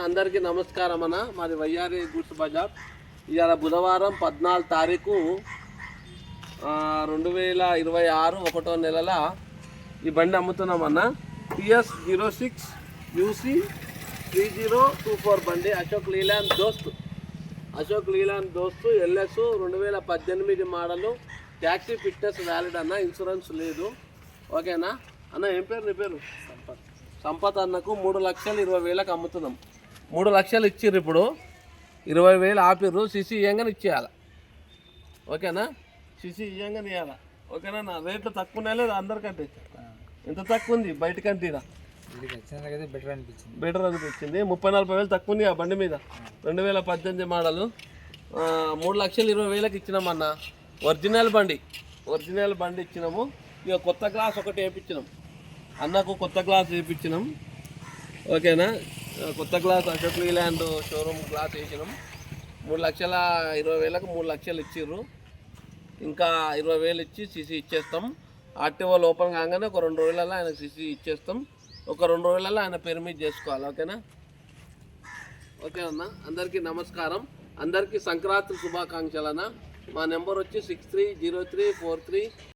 అందరికీ నమస్కారం అన్న. మాది వయ్యారి గూడ్స్ బజార్. ఇవాళ బుధవారం 14 తారీఖు 2026 ఒకటో నెలల ఈ బండి అమ్ముతున్నామన్న. PS06 UC 3024 బండి అశోక్ లీలాండ్ దోస్త్ LS 2018 model. Taxi fitness valid అన్న, ఇన్సూరెన్స్ లేదు. ఓకేనా అన్న? ఏం పేరు నీ పేరు? సంపత్ అన్నకు 3,20,000కి అమ్ముతున్నాం. 3 లక్షలు ఇచ్చిర్రు, ఇప్పుడు 20,000 ఆపిర్రు. సిసి ఇయ్యంగానే ఇచ్చేయాలి. ఓకేనా? సిసి ఇయ్యంగానే ఇవ్వాలి. ఓకేనా? నా రేట్లు తక్కువ లేదు అందరికంటే. ఎంత తక్కువ ఉంది బయటకంటే? బెటర్ అనిపించింది. 30,40,000 తక్కువ ఉంది ఆ బండి మీద. 2018 మోడలు. 3,20,000కి ఇచ్చినామన్న. ఒరిజినల్ బండి ఇచ్చినాము. ఇక కొత్త గ్లాస్ ఒకటి వేయించినాం అన్నకు, కొత్త గ్లాస్ వేయించినాం. ఓకేనా? కొత్త glass Ashok Leyland showroom glass వేసినాం. 3,20,000కు 3 లక్షలు ఇచ్చిర్రు. ఇంకా 20,000 ఇచ్చి సిసి ఇచ్చేస్తాం. ఆర్టీఓ ఓపెన్ కాగానే ఒక 2 రోజులలో ఆయన సిసి ఇచ్చేస్తాం. ఒక 2 రోజులలో ఆయన పేరు మీద చేసుకోవాలి. ఓకేనా? ఓకే అన్న. అందరికీ నమస్కారం. అందరికీ సంక్రాంతి శుభాకాంక్షలన్న. మా నెంబర్ వచ్చి 630343